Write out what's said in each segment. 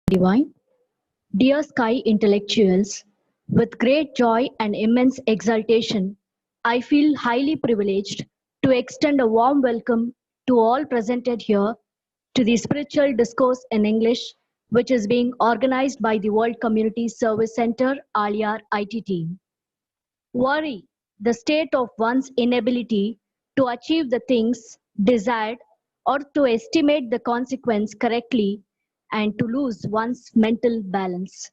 Divine. Dear Sky intellectuals, with great joy and immense exultation, I feel highly privileged to extend a warm welcome to all presented here to the Spiritual Discourse in English, which is being organized by the World Community Service Center, Aliar IT team. Worry, the state of one's inability to achieve the things desired or to estimate the consequence correctly and to lose one's mental balance.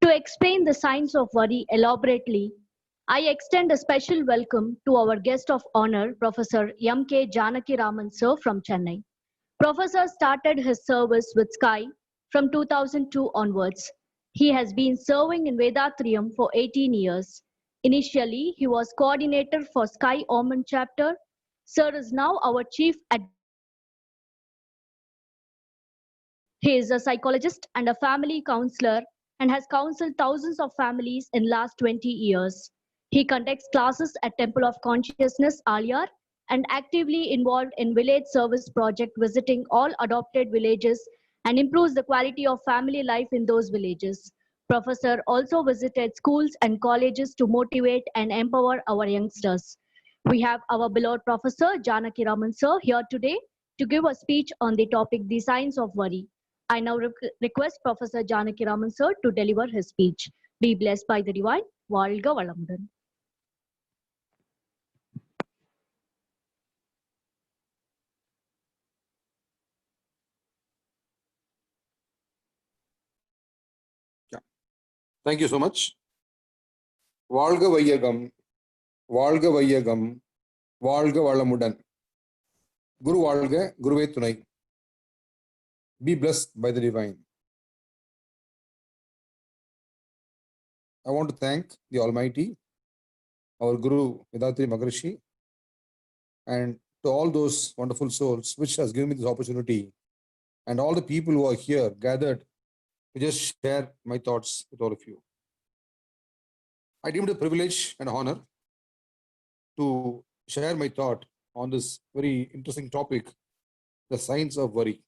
To explain the science of worry elaborately, I extend a special welcome to our guest of honor, Professor M.K. Janaki Raman Sir from Chennai. Professor started his service with Sky from 2002 onwards. He has been serving in Vedatrium for 18 years. Initially, he was coordinator for Sky Oman chapter. Sir is now our chief He is a psychologist and a family counselor and has counseled thousands of families in last 20 years. He conducts classes at Temple of Consciousness, Aliar, and actively involved in village service project visiting all adopted villages and improves the quality of family life in those villages. Professor also visited schools and colleges to motivate and empower our youngsters. We have our beloved Professor Janaki Raman Sir here today to give a speech on the topic, The Science of Worry. I now request Professor Janaki Raman Sir to deliver his speech. Be blessed by the divine. Valga Valamudan. Thank you so much. Valga Vaiyagam, Valga Vaiyagam, Valga Valamudan. Guru Valga, Guruve Tunai. Be blessed by the divine. I want to thank the Almighty, our Guru Vedatri Maharishi, and to all those wonderful souls which has given me this opportunity, and all the people who are here gathered to just share my thoughts with all of you. I deem it a privilege and honor to share my thought on this very interesting topic, the science of worry.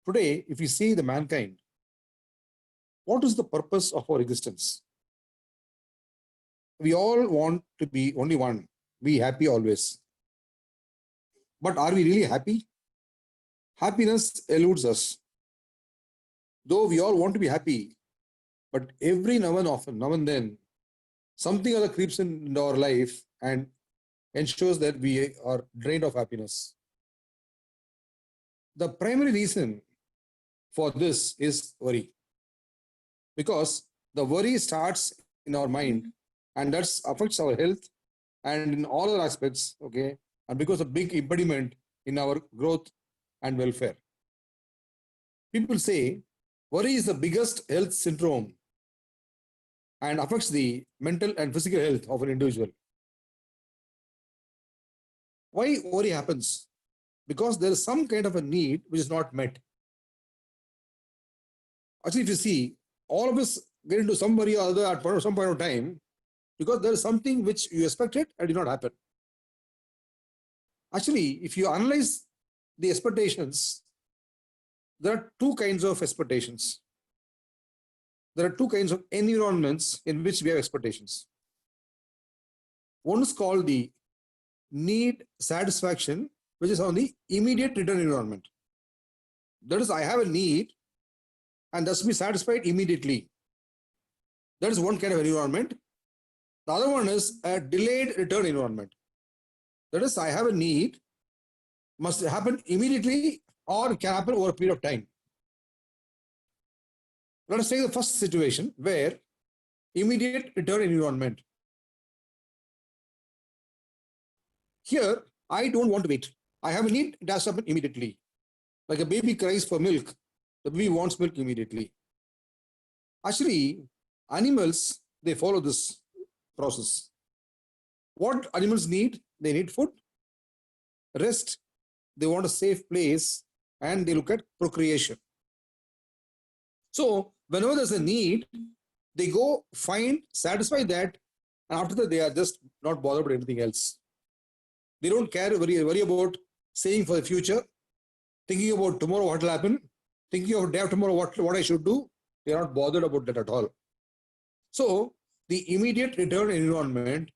Today, if we see the mankind, what is the purpose of our existence? We all want to be only one, be happy always. But are we really happy? Happiness eludes us. Though we all want to be happy, but every now and then, something other creeps into our life and ensures that we are drained of happiness. The primary reason for this is worry. Because the worry starts in our mind and that affects our health and in all other aspects, okay, and because a big impediment in our growth and welfare. People say worry is the biggest health syndrome and affects the mental and physical health of an individual. Why worry happens? Because there is some kind of a need which is not met. Actually, if you see, all of us get into some worry or other at some point of time because there is something which you expected and did not happen. Actually, if you analyze the expectations, there are two kinds of expectations. There are two kinds of environments in which we have expectations. One is called the need satisfaction, which is on the immediate return environment. That is, I have a need and thus be satisfied immediately. That is one kind of environment. The other one is a delayed return environment. That is, I have a need, must happen immediately or can happen over a period of time. Let us take the first situation where immediate return environment. Here, I don't want to wait. I have a need, it has to happen immediately. Like a baby cries for milk, the baby wants milk immediately. Actually, animals, they follow this process. What animals need? They need food, rest, they want a safe place, and they look at procreation. So, whenever there's a need, they go find, satisfy that, and after that, they are just not bothered about anything else. They don't care, worry about saving for the future, thinking about tomorrow what will happen, thinking of day after tomorrow, what I should do. They are not bothered about that at all. So the immediate return environment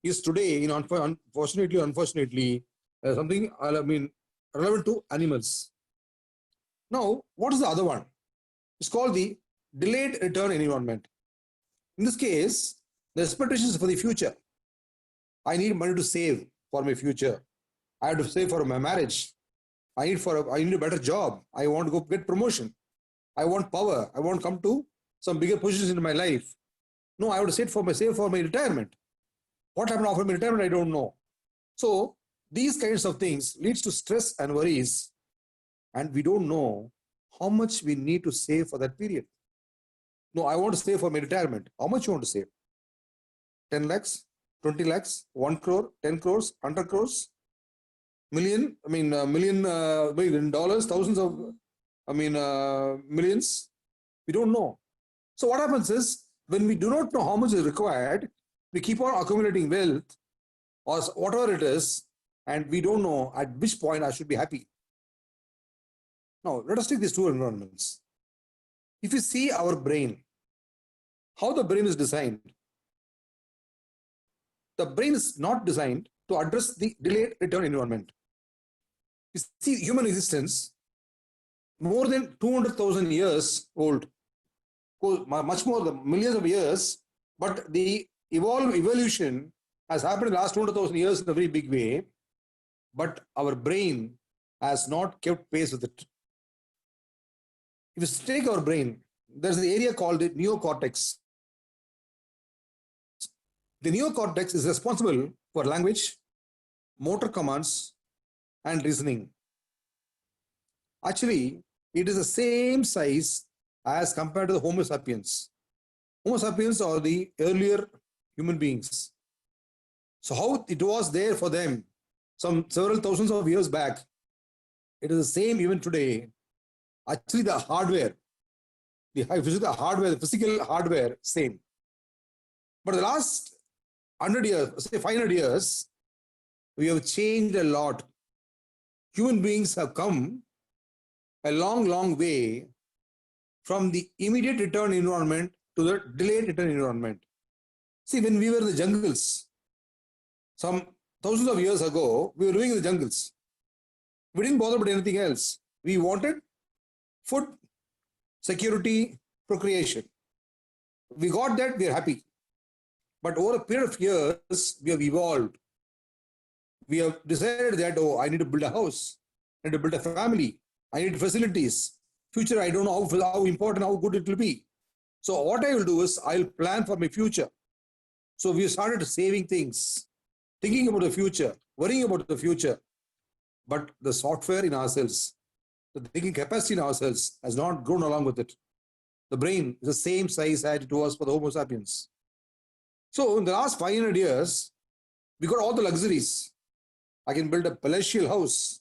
is today, unfortunately, something relevant to animals. Now, what is the other one? It's called the delayed return environment. In this case, the expectations for the future. I need money to save for my future. I have to save for my marriage. I need a better job. I want to go get promotion. I want power. I want to come to some bigger positions in my life. No, I have to save for my retirement. What happened after my retirement, I don't know. So these kinds of things leads to stress and worries, and we don't know how much we need to save for that period. No, I want to save for my retirement. How much you want to save? 10 lakhs, 20 lakhs, 1 crore, 10 crores, 100 crores, million dollars, thousands of, millions. We don't know. So what happens is, when we do not know how much is required, we keep on accumulating wealth or whatever it is, and we don't know at which point I should be happy. Now, let us take these two environments. If you see our brain, how the brain is designed, the brain is not designed to address the delayed return environment. You see, human existence, more than 200,000 years old, much more than millions of years, but the evolution has happened in the last 200,000 years in a very big way, but our brain has not kept pace with it. If you take our brain, there's an area called the neocortex. The neocortex is responsible for language, motor commands, and reasoning. Actually, it is the same size as compared to the Homo sapiens. Homo sapiens are the earlier human beings. So how it was there for them several thousands of years back, it is the same even today. Actually, the hardware, the physical hardware, same. But the last 100 years, say 500 years, we have changed a lot. Human beings have come a long, long way from the immediate return environment to the delayed return environment. See, when we were in the jungles, some thousands of years ago, we were living in the jungles. We didn't bother about anything else. We wanted food, security, procreation. We got that, we are happy. But over a period of years, we have evolved. We have decided that, I need to build a house. I need to build a family. I need facilities. Future, I don't know how important, how good it will be. So what I will do is, I'll plan for my future. So we started saving things, thinking about the future, worrying about the future. But the software in ourselves, the thinking capacity in ourselves has not grown along with it. The brain is the same size as it was for the Homo sapiens. So in the last 500 years, we got all the luxuries. I can build a palatial house.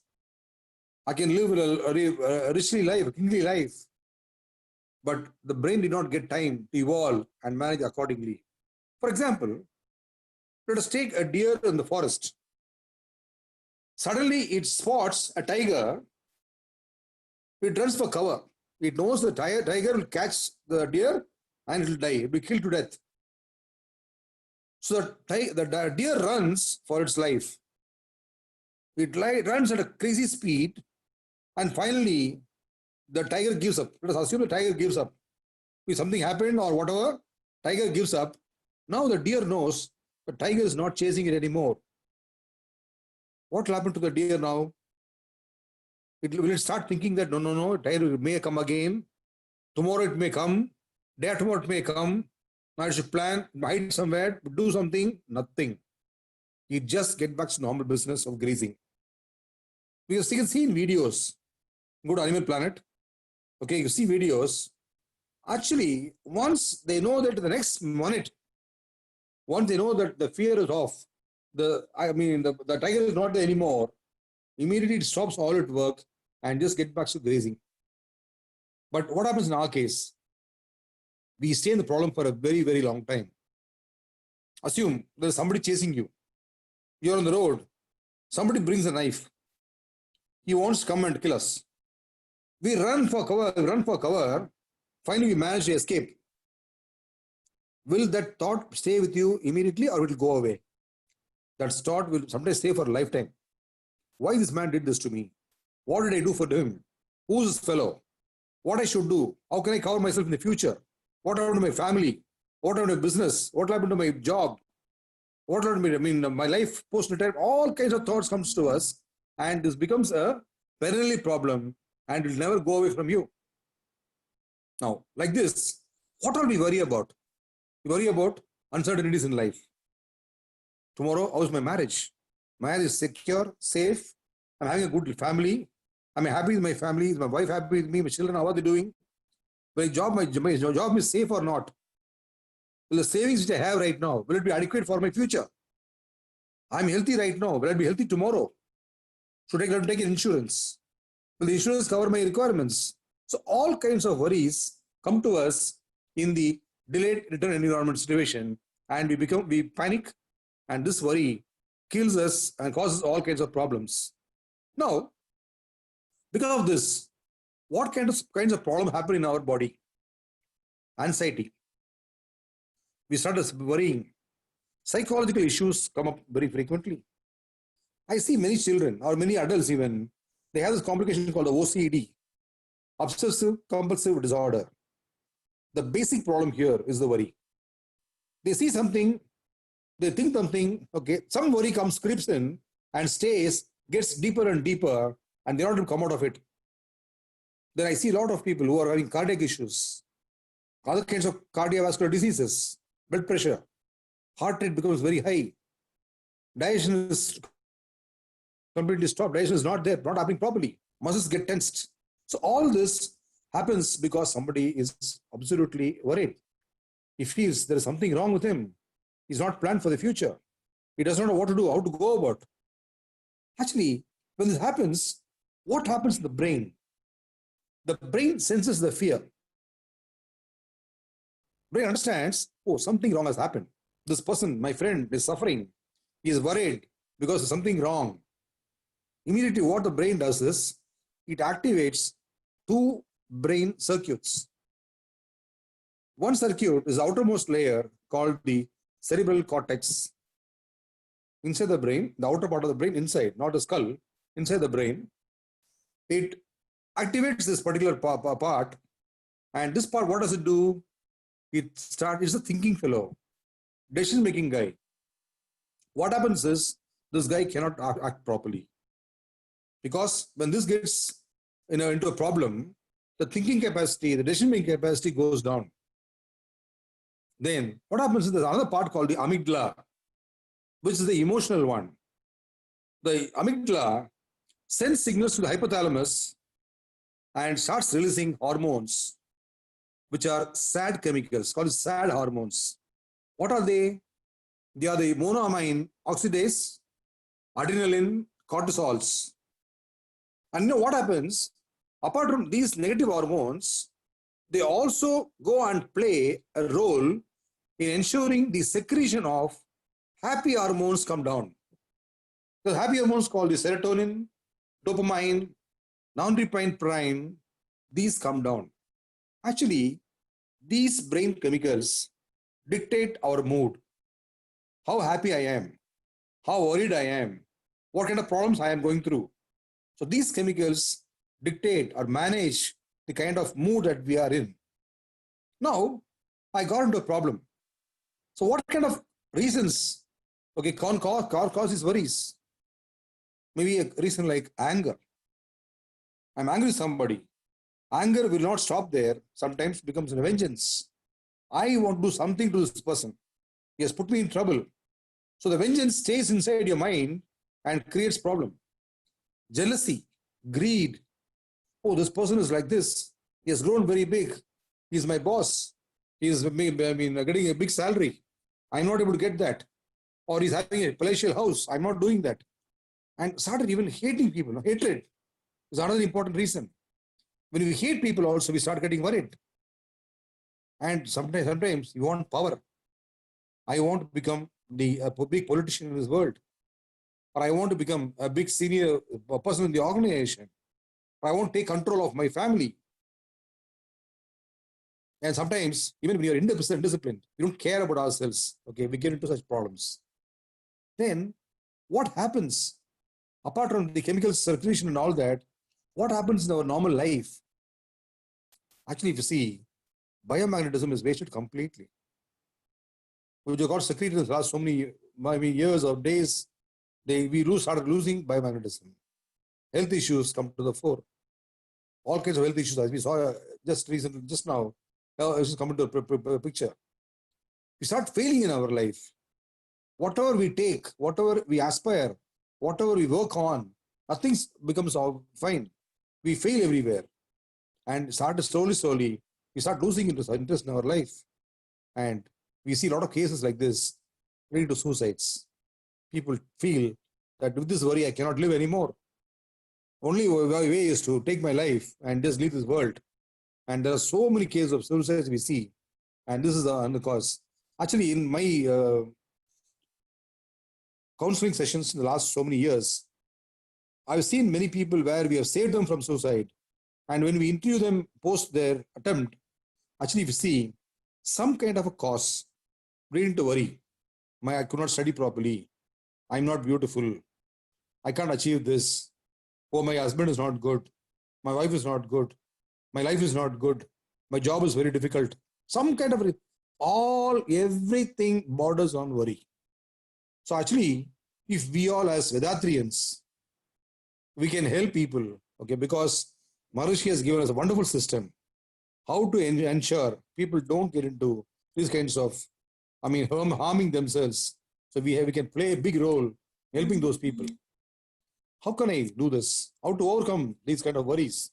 I can live a richly life, a kingly life. But the brain did not get time to evolve and manage accordingly. For example, let us take a deer in the forest. Suddenly it spots a tiger. It runs for cover. It knows the tiger will catch the deer and it will die. It will be killed to death. So the deer runs for its life. It runs at a crazy speed, and finally the tiger gives up. Let us assume the tiger gives up. If something happened or whatever, tiger gives up. Now the deer knows the tiger is not chasing it anymore. What will happen to the deer now? Will it start thinking that no, tiger may come again. Tomorrow it may come. Day after tomorrow it may come. Now I should plan, hide somewhere, do something. Nothing. You just get back to normal business of grazing. Because you can see in videos, go to Animal Planet, okay, you see videos. Actually, once they know that the next minute, once they know that the fear is off, the tiger is not there anymore, immediately it stops all its work and just get back to grazing. But what happens in our case? We stay in the problem for a very, very long time. Assume there's somebody chasing you. You're on the road. Somebody brings a knife. He wants to come and kill us. We run for cover, finally we manage to escape. Will that thought stay with you immediately or will it go away? That thought will sometimes stay for a lifetime. Why this man did this to me? What did I do for him? Who's this fellow? What I should do? How can I cover myself in the future? What happened to my family? What happened to my business? What happened to my job? What happened to me? I mean, my life post-retirement, all kinds of thoughts comes to us, and this becomes a perennial problem and will never go away from you. Now, like this, what are we worry about? We worry about uncertainties in life. Tomorrow, how's my marriage? Marriage is secure, safe. I'm having a good family. I'm happy with my family. Is my wife happy with me? My children, how are they doing? My job is safe or not? Will the savings which I have right now, will it be adequate for my future? I'm healthy right now. Will I be healthy tomorrow? Should I take insurance? Will the insurance cover my requirements? So all kinds of worries come to us in the delayed return environment situation, and we panic, and this worry kills us and causes all kinds of problems. Now, because of this, what kinds of problem happen in our body? Anxiety. We start worrying. Psychological issues come up very frequently. I see many children or many adults even, they have this complication called the OCD, obsessive compulsive disorder. The basic problem here is the worry. They see something, they think something, okay, some worry creeps in and stays, gets deeper and deeper, and they're not able to come out of it. Then I see a lot of people who are having cardiac issues, other kinds of cardiovascular diseases, blood pressure, heart rate becomes very high, digestion is completely stopped, digestion is not there, not happening properly, muscles get tensed. So all this happens because somebody is absolutely worried. He feels there is something wrong with him. He's not planned for the future. He does not know what to do, how to go about. Actually, when this happens, what happens in the brain? The brain senses the fear. Brain understands, oh, something wrong has happened. This person, my friend, is suffering. He is worried because of something wrong. Immediately what the brain does is, it activates two brain circuits. One circuit is the outermost layer called the cerebral cortex. Inside the brain, the outer part of the brain, inside, not the skull, inside the brain, it activates this particular part. And this part, what does it do? It's a thinking fellow, decision-making guy. What happens is, this guy cannot act properly. Because when this gets into a problem, the thinking capacity, the decision-making capacity goes down. Then what happens is there's another part called the amygdala, which is the emotional one. The amygdala sends signals to the hypothalamus and starts releasing hormones, which are sad chemicals, called sad hormones. What are they? They are the monoamine oxidase, adrenaline, cortisols. And you know what happens? Apart from these negative hormones, they also go and play a role in ensuring the secretion of happy hormones come down. The happy hormones called the serotonin, dopamine, norepinephrine, these come down. Actually, these brain chemicals dictate our mood, how happy I am, how worried I am, what kind of problems I am going through. So these chemicals dictate or manage the kind of mood that we are in. Now, I got into a problem. So what kind of reasons, okay, cause these worries? Maybe a reason like anger. I'm angry with somebody. Anger will not stop there. Sometimes becomes a vengeance. I want to do something to this person. He has put me in trouble. So the vengeance stays inside your mind and creates problem. Jealousy, greed. Oh, this person is like this. He has grown very big. He's my boss. He's getting a big salary. I'm not able to get that. Or he's having a palatial house. I'm not doing that. And started even hating people. Hatred is another important reason. When we hate people also, we start getting worried. And sometimes you want power. I want to become a big politician in this world. Or I want to become a big senior person in the organization. I won't take control of my family. And sometimes, even when you're indisciplined, we don't care about ourselves. Okay, we get into such problems. Then what happens? Apart from the chemical circulation and all that, what happens in our normal life? Actually, if you see, biomagnetism is wasted completely. We got secreted in the last so many years or days, we started losing biomagnetism. Health issues come to the fore. All kinds of health issues, as we saw just recently, just now, this is coming to a picture. We start failing in our life. Whatever we take, whatever we aspire, whatever we work on, nothing becomes all fine. We fail everywhere. And slowly, we start losing interest in our life. And we see a lot of cases like this leading to suicides. People feel that with this worry, I cannot live anymore. Only way is to take my life and just leave this world. And there are so many cases of suicides we see. And this is the cause. Actually, in my counseling sessions in the last so many years, I've seen many people where we have saved them from suicide. And when we interview them post their attempt, actually we see some kind of a cause leading to worry. I could not study properly. I'm not beautiful. I can't achieve this. Oh, my husband is not good. My wife is not good. My life is not good. My job is very difficult. Some kind of everything borders on worry. So actually, if we all as Vedatrians, we can help people, okay, because Maharishi has given us a wonderful system how to ensure people don't get into these kinds of, harming themselves. So we can play a big role helping those people. How can I do this? How to overcome these kind of worries?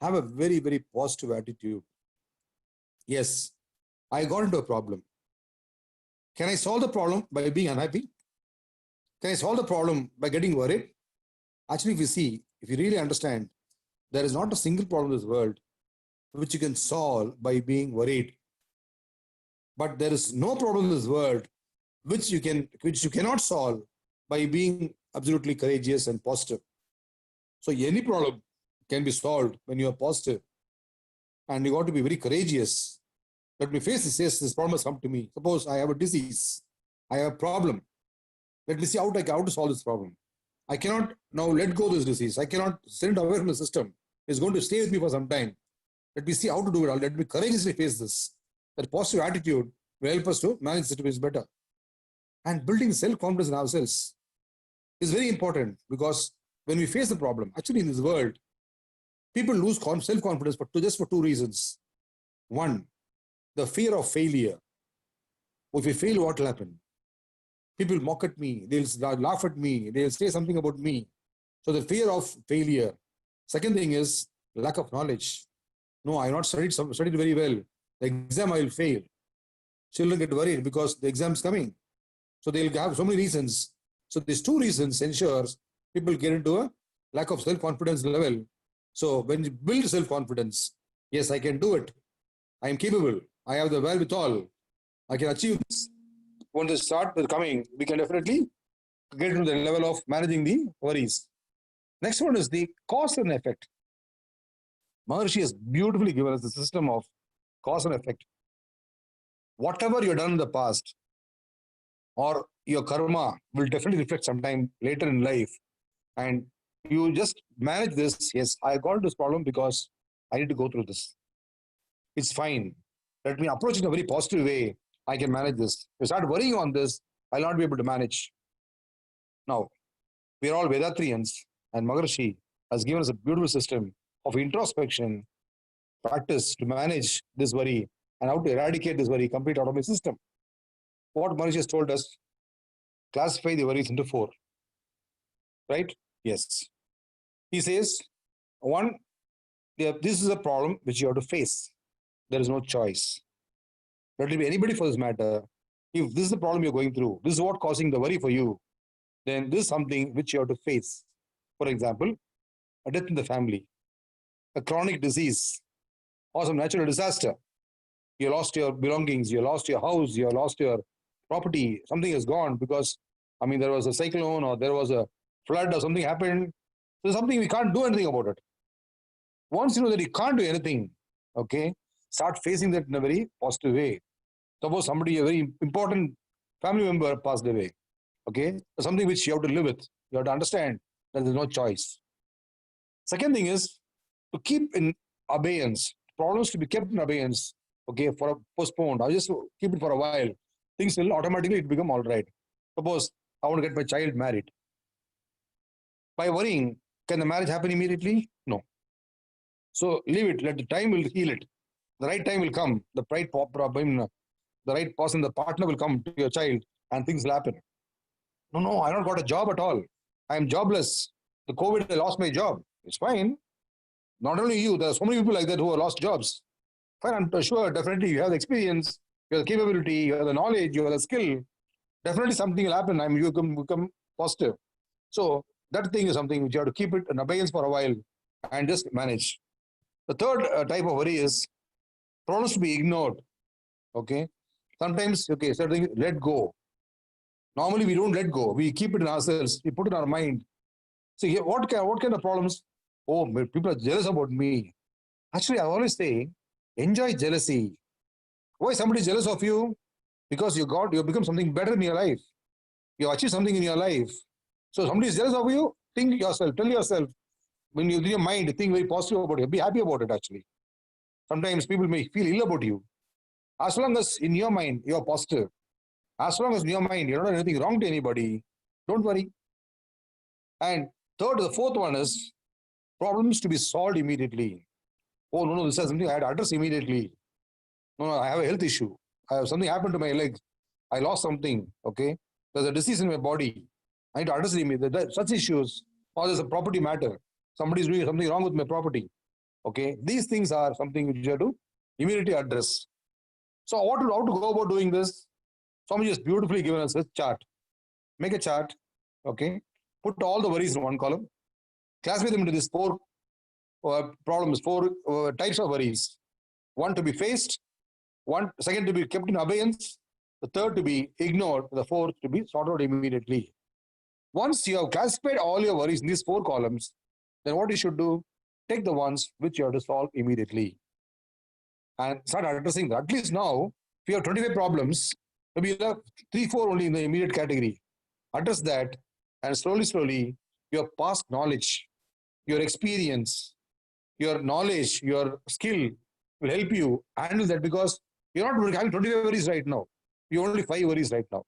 Have a very, very positive attitude. Yes, I got into a problem. Can I solve the problem by being unhappy? Can I solve the problem by getting worried? Actually, if you really understand, there is not a single problem in this world which you can solve by being worried. But there is no problem in this world which you cannot solve by being absolutely courageous and positive. So any problem can be solved when you are positive. And you got to be very courageous. Let me face this. Yes, this problem has come to me. Suppose I have a disease. I have a problem. Let me see how to solve this problem. I cannot now let go of this disease. I cannot send it away from the system. It's going to stay with me for some time. Let me see how to do it. Let me courageously face this. That positive attitude will help us to manage the situation better. And building self-confidence in ourselves is very important, because when we face the problem, actually in this world, people lose self-confidence just for two reasons. One, the fear of failure. If we fail, what will happen? People mock at me, they'll laugh at me, they'll say something about me. So the fear of failure. Second thing is lack of knowledge. No, I have not studied very well. The exam I will fail. Children get worried because the exam is coming. So they'll have so many reasons. So these two reasons ensures people get into a lack of self-confidence level. So when you build self-confidence, yes, I can do it. I am capable. I have the wherewithal. I can achieve this. When the start is coming, we can definitely get to the level of managing the worries. Next one is the cause and effect. Maharishi has beautifully given us the system of cause and effect. Whatever you've done in the past, or your karma will definitely reflect sometime later in life. And you just manage this. Yes, I got this problem because I need to go through this. It's fine. Let me approach it in a very positive way. I can manage this. If I start worrying on this, I'll not be able to manage. Now, we are all Vedatrians, and Maharishi has given us a beautiful system of introspection, practice to manage this worry and how to eradicate this worry complete out of my system. What Maharishi has told us, classify the worries into 4. Right? Yes. He says, 1, this is a problem which you have to face. There is no choice. Let it be anybody for this matter. If this is the problem you're going through, this is what causing the worry for you, then this is something which you have to face. For example, a death in the family, a chronic disease, or some natural disaster. You lost your belongings, you lost your house, you lost your property, something is gone because, there was a cyclone or there was a flood or something happened. So something we can't do anything about it. Once you know that you can't do anything, okay, start facing that in a very positive way. Suppose somebody, a very important family member passed away, okay, something which you have to live with. You have to understand that there's no choice. Second thing is to keep in abeyance, problems to be kept in abeyance, okay, for a postponed. I'll just keep it for a while. Things will automatically become all right. Suppose I want to get my child married. By worrying, can the marriage happen immediately? No. So leave it. Let the time will heal it. The right time will come. The right person, the partner will come to your child, and things will happen. No, I don't got a job at all. I am jobless. The COVID, I lost my job. It's fine. Not only you, there are so many people like that who have lost jobs. Fine, I'm sure, definitely you have the experience, you have the capability, you have the knowledge, you have the skill. Definitely something will happen. I mean, you can become positive. So that thing is something which you have to keep it in abeyance for a while and just manage. The third type of worry is problems to be ignored. Okay. Sometimes, okay, certain let go. Normally, we don't let go. We keep it in ourselves. We put it in our mind. See, what kind of problems? Oh, people are jealous about me. Actually, I always say, enjoy jealousy. Why somebody is jealous of you? Because you become something better in your life. You achieve something in your life. So somebody is jealous of you, think yourself, tell yourself, when you in your mind, think very positive about it. Be happy about it, actually. Sometimes people may feel ill about you. As long as in your mind, you're positive. As long as in your mind, you're not doing anything wrong to anybody, don't worry. And the fourth one is problems to be solved immediately. Oh, no, this is something I had to address immediately. No, I have a health issue. I have something happened to my leg. I lost something, okay? There's a disease in my body. I need to address it immediately. Such issues, or there's a property matter. Somebody's doing something wrong with my property, okay? These things are something which you have to immediately address. So how to go about doing this? Somebody just beautifully given us a chart. Make a chart, okay? Put all the worries in one column. Classify them into these four problems, four types of worries. One to be faced, second to be kept in abeyance, the third to be ignored, the fourth to be sorted out immediately. Once you have classified all your worries in these four columns, then what you should do, take the ones which you have to solve immediately and start addressing that. At least now, if you have 25 problems, maybe you have 3-4 only in the immediate category. Address that, and slowly, your past knowledge, your experience, your knowledge, your skill will help you handle that, because you're not having 25 worries right now. You're only 5 worries right now.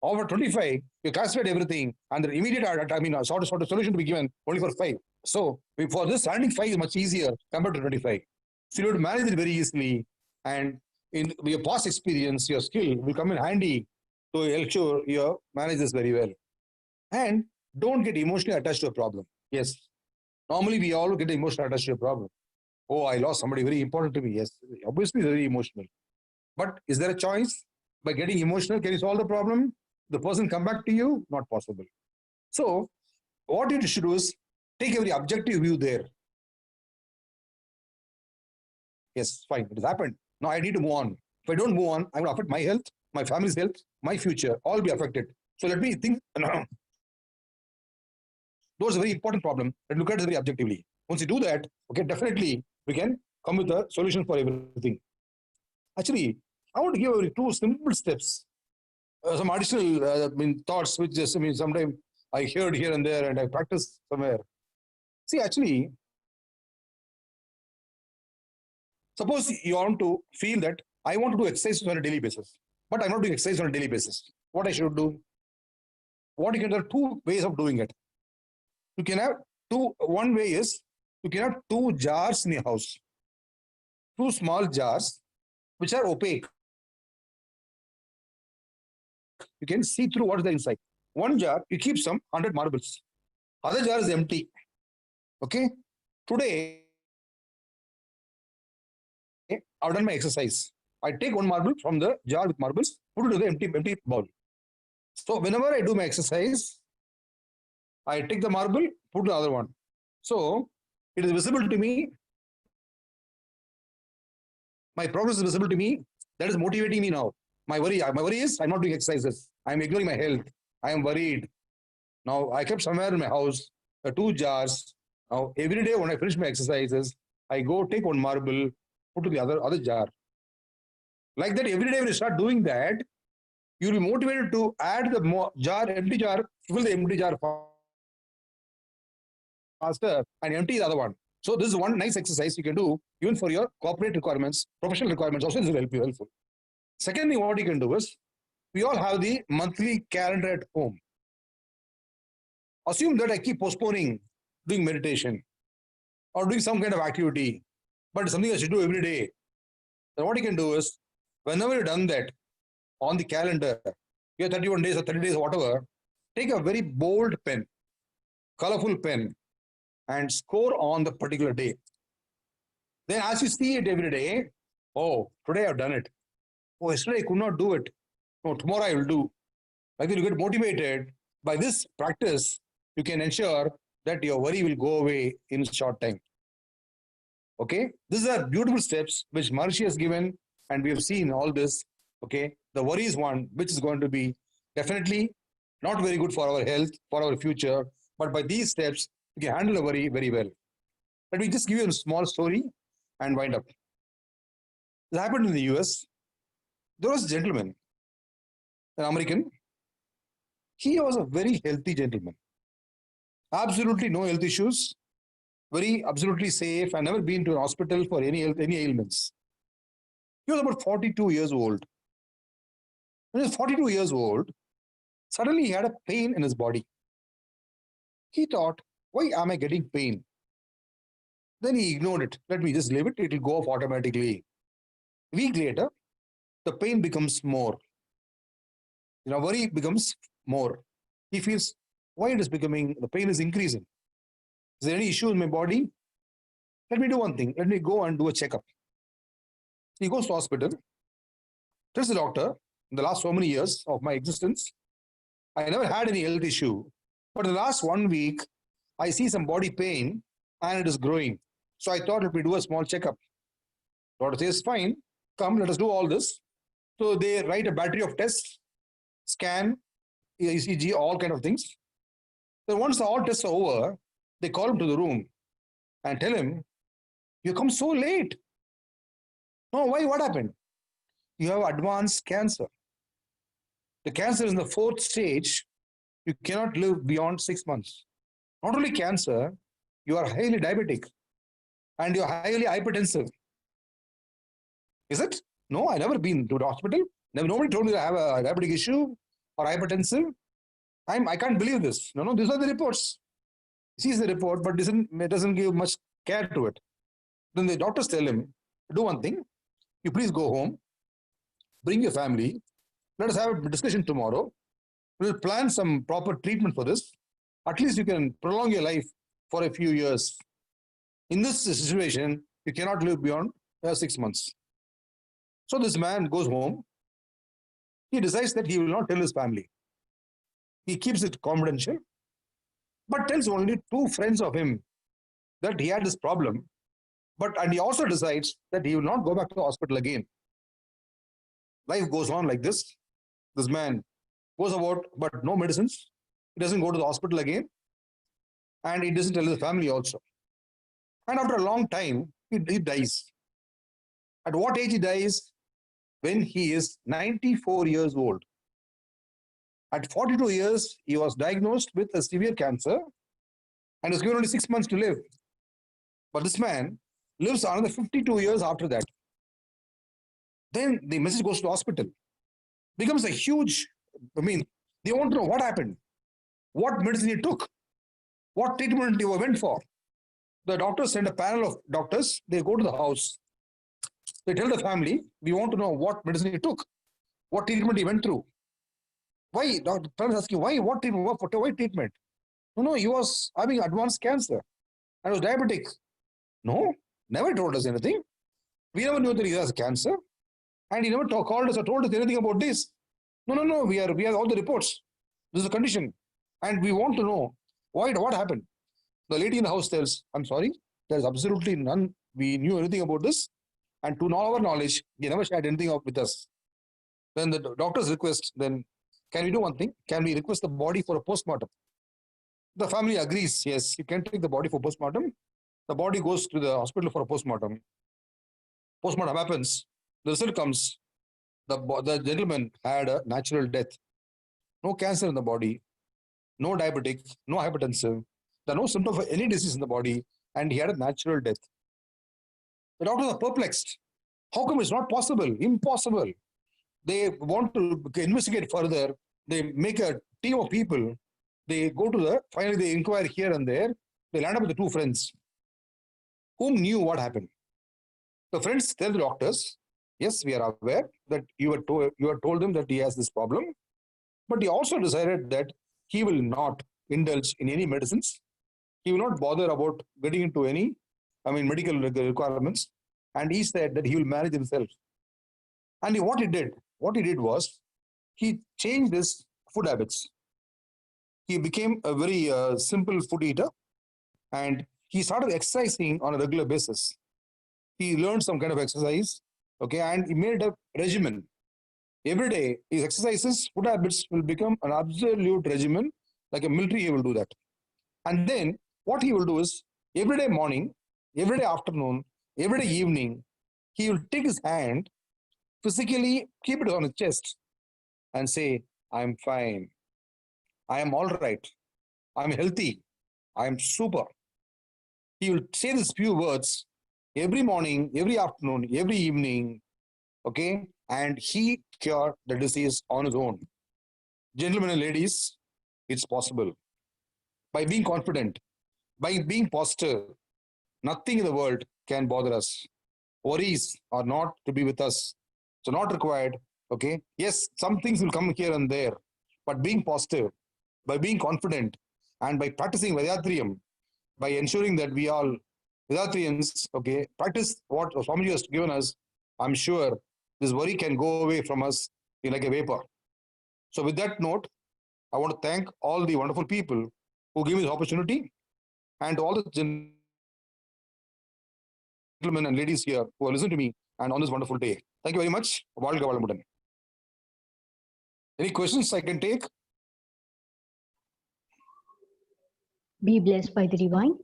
Over 25, you classified everything, and the immediate, sort of solution to be given only for 5. So for this, handling 5 is much easier compared to 25. So you have to manage it very easily, and in your past experience, your skill will come in handy to ensure you manage this very well. And don't get emotionally attached to a problem. Yes, normally we all get emotionally attached to a problem. Oh, I lost somebody very important to me. Yes, obviously very emotional. But is there a choice? By getting emotional, can you solve the problem? The person come back to you? Not possible. So what you should do is take a very objective view there. Yes, fine, it has happened. Now I need to move on. If I don't move on, I'm going to affect my health, my family's health, my future, all be affected. So let me think. Those are a very important problem, and look at it very objectively. Once you do that, okay, definitely we can come with a solution for everything. Actually, I want to give you 2 simple steps. Some additional thoughts which just sometimes I heard here and there and I practice somewhere. See, actually, suppose you want to feel that I want to do exercise on a daily basis, but I'm not doing exercise on a daily basis. What I should do? What you can, there are 2 ways of doing it. You can have one way is you can have 2 jars in your house, 2 small jars which are opaque. You can see through what is there inside. One jar, you keep some 100 marbles. Other jar is empty. Okay. Today, I've done my exercise. I take 1 marble from the jar with marbles, put it in the empty bowl. So whenever I do my exercise, I take the marble, put the other one. So it is visible to me. My progress is visible to me. That is motivating me now. My worry is I'm not doing exercises. I'm ignoring my health. I am worried. Now I kept somewhere in my house. 2 jars. Now, every day when I finish my exercises, I go take one marble, put to the other jar. Like that, every day when you start doing that, you'll be motivated to add the empty jar, fill the empty jar faster, and empty the other one. So this is one nice exercise you can do even for your corporate requirements, professional requirements. Also, this will help you helpful. Second thing, what you can do is, we all have the monthly calendar at home. Assume that I keep postponing doing meditation or doing some kind of activity, but something I should do every day. Then what you can do is, whenever you've done that on the calendar, you have 31 days or 30 days, whatever, take a very bold pen, colorful pen, and score on the particular day. Then as you see it every day, oh, today I've done it. Oh, yesterday I could not do it. No, tomorrow I will do. Like that you get motivated. By this practice, you can ensure that your worry will go away in a short time. Okay, these are beautiful steps which Maharishi has given, and we have seen all this. Okay, the worry is one which is going to be definitely not very good for our health, for our future. But by these steps, you can handle the worry very well. Let me just give you a small story and wind up. This happened in the US. There was a gentleman, an American. He was a very healthy gentleman. Absolutely no health issues. Very absolutely safe, and never been to an hospital for any ailments. He was about 42 years old. When he was 42 years old, suddenly he had a pain in his body. He thought, why am I getting pain? Then he ignored it. Let me just leave it. It will go off automatically. A week later, the pain becomes more. Worry becomes more. He feels, why it is becoming, the pain is increasing. Is there any issue in my body? Let me do one thing. Let me go and do a checkup. He goes to hospital, tells the doctor, in the last so many years of my existence, I never had any health issue. But in the last 1 week, I see some body pain and it is growing. So I thought, let me do a small checkup. Doctor says, fine, come, let us do all this. So they write a battery of tests, scan, ECG, all kind of things. Then once all tests are over, they call him to the room and tell him, you come so late. No, why? What happened? You have advanced cancer. The cancer is in the 4th stage. You cannot live beyond 6 months. Not only cancer, you are highly diabetic and you are highly hypertensive. Is it? No, I never been to the hospital. Nobody told me I have a diabetic issue or hypertensive. I can't believe this. No, these are the reports. He sees the report, but doesn't give much care to it. Then the doctors tell him, do one thing. You please go home, bring your family. Let us have a discussion tomorrow. We'll plan some proper treatment for this. At least you can prolong your life for a few years. In this situation, you cannot live beyond 6 months. So this man goes home. He decides that he will not tell his family. He keeps it confidential, but tells only 2 friends of him that he had this problem. And he also decides that he will not go back to the hospital again. Life goes on like this. This man goes about, but no medicines. He doesn't go to the hospital again. And he doesn't tell his family also. And after a long time, he dies. At what age he dies? When he is 94 years old. At 42 years, he was diagnosed with a severe cancer and was given only 6 months to live. But this man lives another 52 years after that. Then the message goes to the hospital. Becomes a huge, they want to know what happened, what medicine he took, what treatment he went for. The doctors send a panel of doctors. They go to the house. They tell the family, we want to know what medicine he took, what treatment he went through. Why? Doctor is asking, why? What treatment? Why treatment? No, he was having advanced cancer and was diabetic. No, never told us anything. We never knew that he has cancer, and he never called us or told us anything about this. No, we have all the reports. This is a condition, and we want to know what happened. The lady in the house tells, I'm sorry, there's absolutely none. We knew anything about this, and to our knowledge, he never shared anything with us. Then the doctors request, then can we do one thing? Can we request the body for a postmortem? The family agrees, yes, you can take the body for postmortem. The body goes to the hospital for a postmortem. Postmortem happens. The result comes. The gentleman had a natural death. No cancer in the body, no diabetic, no hypertensive. There are no symptoms of any disease in the body, and he had a natural death. The doctors are perplexed. How come it's not possible? Impossible. They want to investigate further. They make a team of people. They go to finally they inquire here and there. They land up with the two friends whom knew what happened. The friends tell the doctors, yes, we are aware that you had told him that he has this problem, but he also decided that he will not indulge in any medicines. He will not bother about getting into any, medical requirements. And he said that he will manage himself. And what he did was he changed his food habits. He became a very simple food eater, and he started exercising on a regular basis. He learned some kind of exercise, okay, and he made a regimen. Every day, his exercises, food habits will become an absolute regimen, like a military, he will do that. And then what he will do is every day morning, every day afternoon, every day evening, he will take his hand, physically keep it on his chest, and say, I'm fine. I am all right. I'm healthy. I'm super. He will say these few words every morning, every afternoon, every evening, okay? And he cured the disease on his own. Gentlemen and ladies, it's possible. By being confident, by being positive, nothing in the world can bother us. Worries are not to be with us. So not required, okay? Yes, some things will come here and there, but being positive, by being confident, and by practicing Vedatriyam, by ensuring that we all Vedatriyans, okay, practice what Swamiji has given us, I'm sure this worry can go away from us like a vapor. So with that note, I want to thank all the wonderful people who give me the opportunity, and all the gentlemen and ladies here who have listened to me and on this wonderful day. Thank you very much. Valga Valamudan. Any questions I can take? Be blessed by the divine.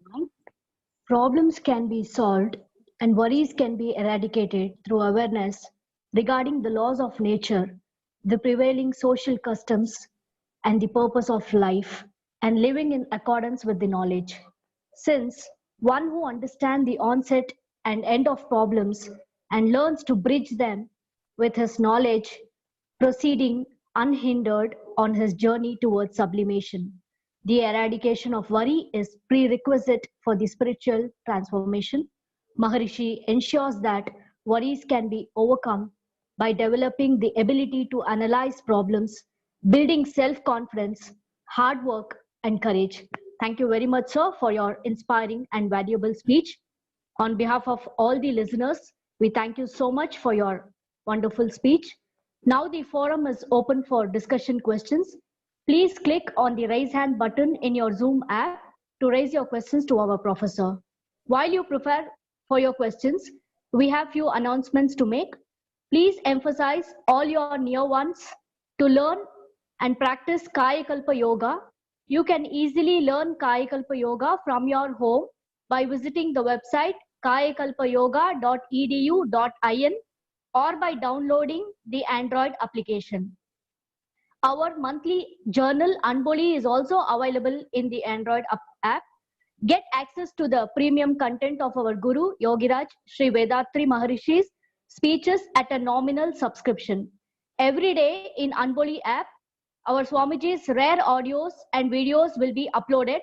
Problems can be solved and worries can be eradicated through awareness regarding the laws of nature, the prevailing social customs, and the purpose of life, and living in accordance with the knowledge. Since one who understands the onset and end of problems and learns to bridge them with his knowledge, proceeding unhindered on his journey towards sublimation. The eradication of worry is prerequisite for the spiritual transformation. Maharishi ensures that worries can be overcome by developing the ability to analyze problems, building self-confidence, hard work, and courage. Thank you very much, sir, for your inspiring and valuable speech. On behalf of all the listeners, we thank you so much for your wonderful speech. Now the forum is open for discussion questions. Please click on the raise hand button in your Zoom app to raise your questions to our professor. While you prepare for your questions, we have few announcements to make. Please emphasize all your near ones to learn and practice Kayakalpa Yoga. You can easily learn Kayakalpa Yoga from your home by visiting the website kayakalpayoga.edu.in or by downloading the Android application. Our monthly journal Anboli is also available in the Android app. Get access to the premium content of our Guru Yogiraj Sri Vedatri Maharishi's speeches at a nominal subscription. Every day in Anboli app, our Swamiji's rare audios and videos will be uploaded.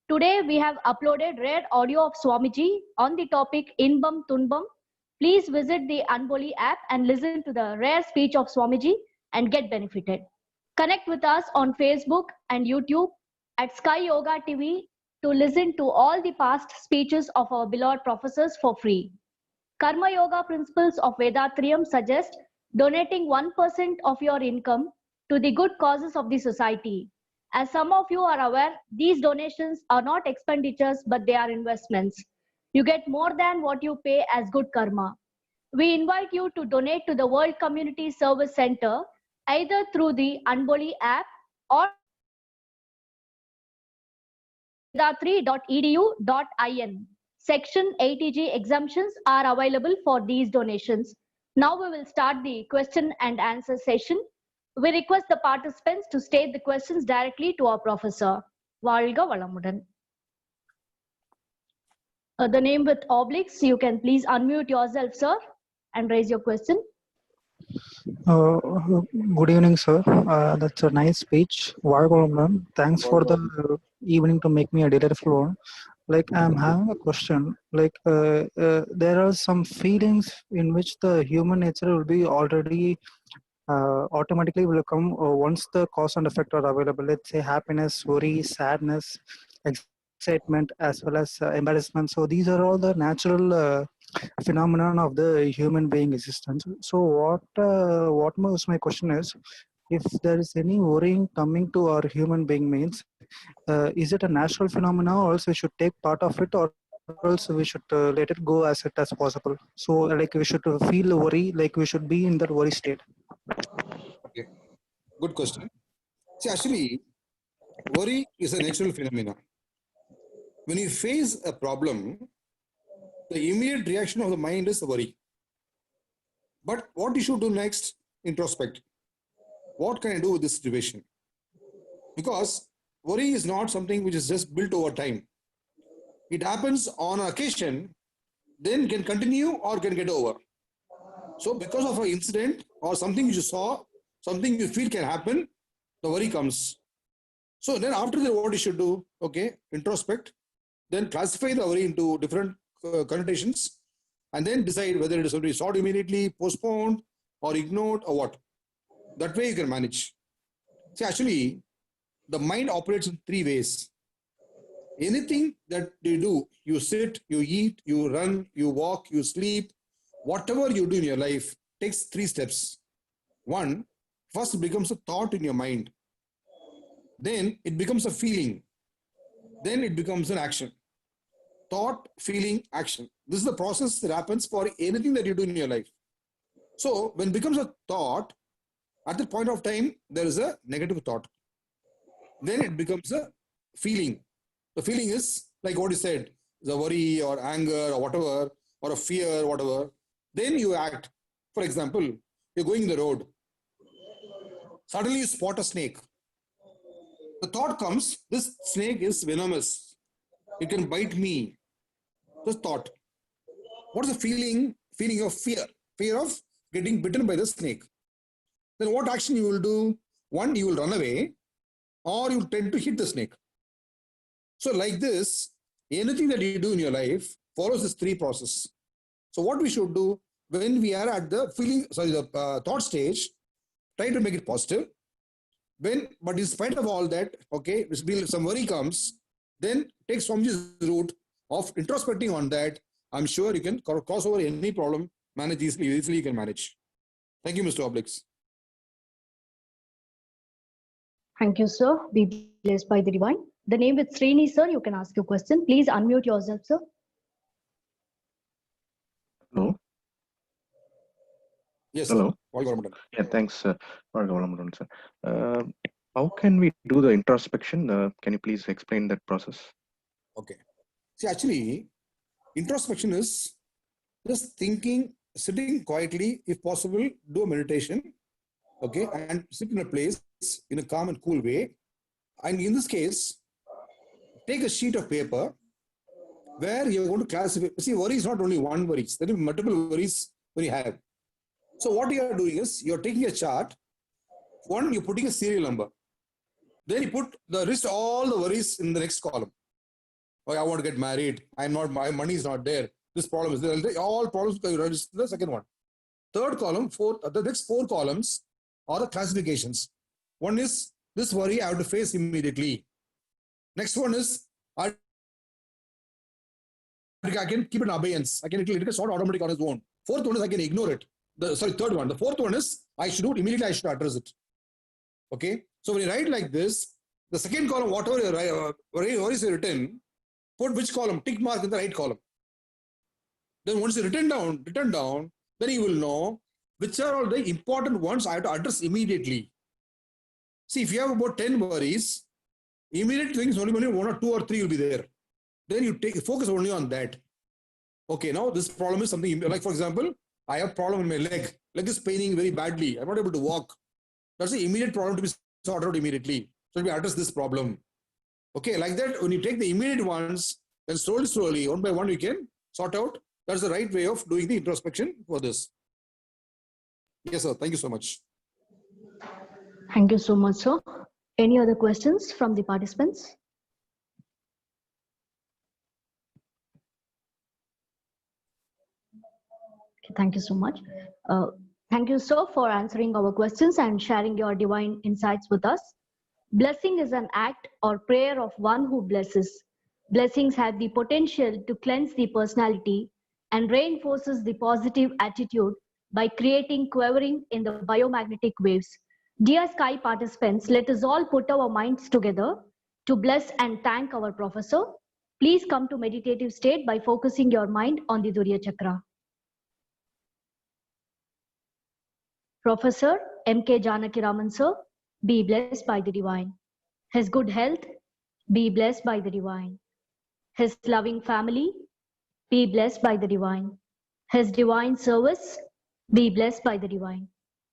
Today we have uploaded rare audio of Swamiji on the topic Inbam Tunbam. Please visit the Anboli app and listen to the rare speech of Swamiji and get benefited. Connect with us on Facebook and YouTube at Sky Yoga TV to listen to all the past speeches of our beloved professors for free. Karma Yoga principles of Vedatriyam suggest donating 1% of your income to the good causes of the society. As some of you are aware, these donations are not expenditures, but they are investments. You get more than what you pay as good karma. We invite you to donate to the World Community Service Center either through the Anboli app or vedatri.edu.in. Section 80G exemptions are available for these donations. Now we will start the question and answer session. We request the participants to state the questions directly to our professor. Valga Valamudan. The name with obliques, you can please unmute yourself, sir, and raise your question. Uh, Good evening, sir. That's a nice speech. Vargolam, thanks for the evening to make me a delightful one. Like, I'm having a question. Like, there are some feelings in which the human nature will be already automatically will come once the cause and effect are available. Let's say happiness, worry, sadness, excitement, as well as embarrassment. So these are all the natural phenomenon of the human being existence. So what was my question is, if there is any worrying coming to our human being means, is it a natural phenomenon, or else we should take part of it, or else we should let it go as it as possible? So like we should feel the worry, like we should be in that worry state. Okay, good question. See, actually, worry is a natural phenomenon. When you face a problem, the immediate reaction of the mind is worry. But what you should do next? Introspect. What can I do with this situation? Because worry is not something which is just built over time. It happens on occasion, then can continue or can get over. So because of an incident or something you saw, something you feel can happen, the worry comes. So then after that, what you should do? Okay, introspect, then classify the worry into different connotations, and then decide whether it is going to be solved immediately, postponed, or ignored, or what. That way you can manage. See, actually, the mind operates in three ways. Anything that you do, you sit, you eat, you run, you walk, you sleep, whatever you do in your life takes three steps. One, first becomes a thought in your mind. Then it becomes a feeling. Then it becomes an action. Thought, feeling, action. This is the process that happens for anything that you do in your life. So when it becomes a thought, at that point of time, there is a negative thought. Then it becomes a feeling. The feeling is like what you said, the worry or anger or whatever, or a fear, whatever. Then you act. For example, you're going the road. Suddenly you spot a snake. The thought comes, this snake is venomous. It can bite me. The thought. What is the feeling? Feeling of fear. Fear of getting bitten by the snake. Then what action you will do? One, you will run away, or you will tend to hit the snake. So like this, anything that you do in your life follows this three process. So what we should do when we are at the thought stage, try to make it positive. But in spite of all that, okay, if some worry comes, then take Swamiji's route of introspecting on that. I'm sure you can cross over any problem, manage easily you can manage. Thank you, Mr. Oblix. Thank you, sir. Be blessed by the divine. The name with Srini, sir. You can ask your question. Please unmute yourself, sir. Hello. Yes, Hello. Sir. Yeah, thanks, sir. How can we do the introspection? Can you please explain that process? Okay. See, actually, introspection is just thinking, sitting quietly, if possible, do a meditation, okay, and sit in a place in a calm and cool way. And in this case, take a sheet of paper where you're going to classify. See, worry is not only one worry, there will be multiple worries when you have. So what you are doing is you're taking a chart. One, you're putting a serial number. Then you put the list all the worries in the next column. Oh, I want to get married. I'm not. My money is not there. This problem is there. All problems. The second one. Third column. The next four columns are the classifications. One is this worry I have to face immediately. Next one is I can keep it in abeyance. I can it is not automatic on its own. Fourth one is I can ignore it. Third one. The fourth one is I should do it immediately. I should address it. Okay. So when you write like this, the second column, whatever your worries are written, put which column, tick mark in the right column. Then once you written down, then you will know which are all the important ones I have to address immediately. See, if you have about 10 worries, Immediate things only 1 or 2 or 3 will be there. Then you focus only on that. Okay, now this problem is something like, for example, I have problem in my leg. Leg is paining very badly. I'm not able to walk. That's the immediate problem to be sorted out immediately. So we address this problem. Okay, like that, when you take the immediate ones, then slowly, one by one, we can sort out. That's the right way of doing the introspection for this. Yes, sir. Thank you so much. Thank you so much, sir. Any other questions from the participants? Okay, thank you so much. Thank you, sir, for answering our questions and sharing your divine insights with us. Blessing is an act or prayer of one who blesses. Blessings have the potential to cleanse the personality and reinforces the positive attitude by creating quivering in the biomagnetic waves. Dear Sky participants, let us all put our minds together to bless and thank our professor. Please come to meditative state by focusing your mind on the Durya Chakra. Professor M.K. Janakiraman sir, be blessed by the divine. His good health, be blessed by the divine. His loving family, be blessed by the divine. His divine service, be blessed by the divine.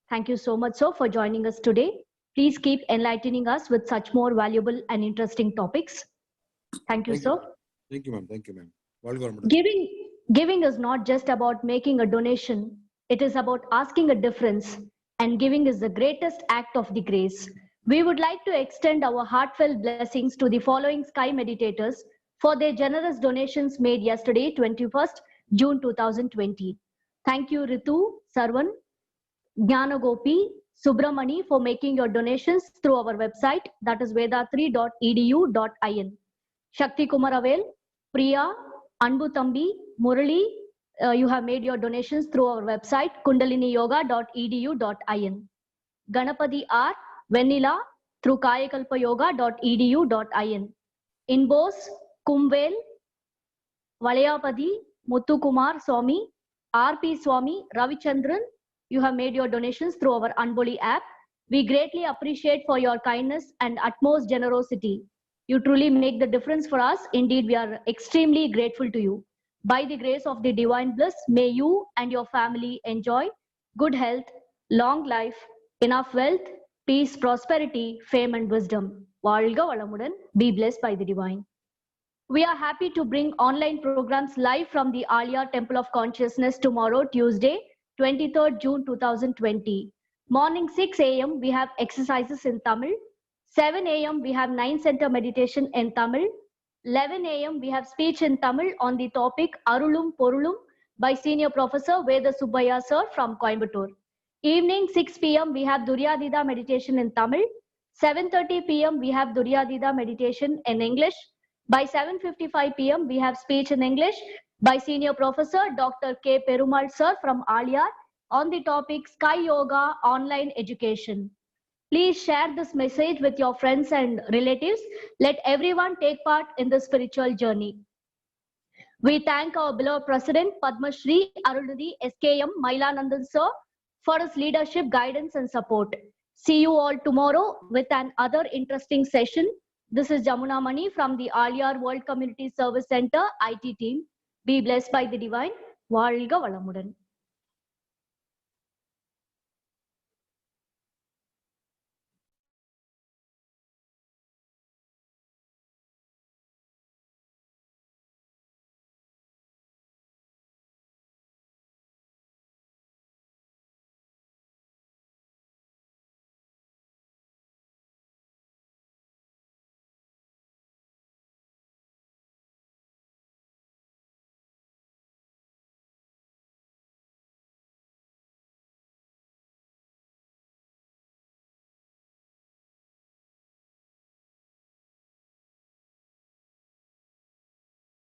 Thank you so much, sir, for joining us today. Please keep enlightening us with such more valuable and interesting topics. Thank you, sir. Thank you, ma'am. Thank you, ma'am. Giving is not just about making a donation. It is about asking a difference, and giving is the greatest act of the grace. We would like to extend our heartfelt blessings to the following Sky meditators for their generous donations made yesterday, 21st June 2020. Thank you, Ritu, Sarvan, Jnana Gopi, Subramani for making your donations through our website, that is vedatri.edu.in. Shakti Kumaravel, Priya, Anbu Tambi, Murali, you have made your donations through our website, kundaliniyoga.edu.in. Ganapati R, Vanilla, through kayakalpayoga.edu.in. Inbose, Kumvel, Valayapadi, Muthukumar Swami, RP Swami, Ravichandran, you have made your donations through our Unboli app. We greatly appreciate for your kindness and utmost generosity. You truly make the difference for us. Indeed, we are extremely grateful to you. By the grace of the divine bliss, may you and your family enjoy good health, long life, enough wealth, peace, prosperity, fame and wisdom. Valga Valamudan, be blessed by the divine. We are happy to bring online programs live from the Alia Temple of Consciousness tomorrow, Tuesday, 23rd June 2020. Morning 6 a.m. we have exercises in Tamil. 7 a.m. we have 9 center meditation in Tamil. 11 a.m. we have speech in Tamil on the topic Arulum Porulum by Senior Professor Veda Subbaya sir from Coimbatore. Evening 6 p.m. we have Duryadhida meditation in Tamil. 7:30 p.m. we have Duryadhida meditation in English. By 7:55 p.m. we have speech in English by Senior Professor Dr. K. Perumal sir from Aliyar on the topic Sky Yoga Online Education. Please share this message with your friends and relatives. Let everyone take part in the spiritual journey. We thank our beloved President Padma Shri Arulnidhi SKM Mailanandan sir for his leadership, guidance and support. See you all tomorrow with another interesting session. This is Jamuna Mani from the Aliyar World Community Service Center IT team. Be blessed by the divine. Valga Valamudan.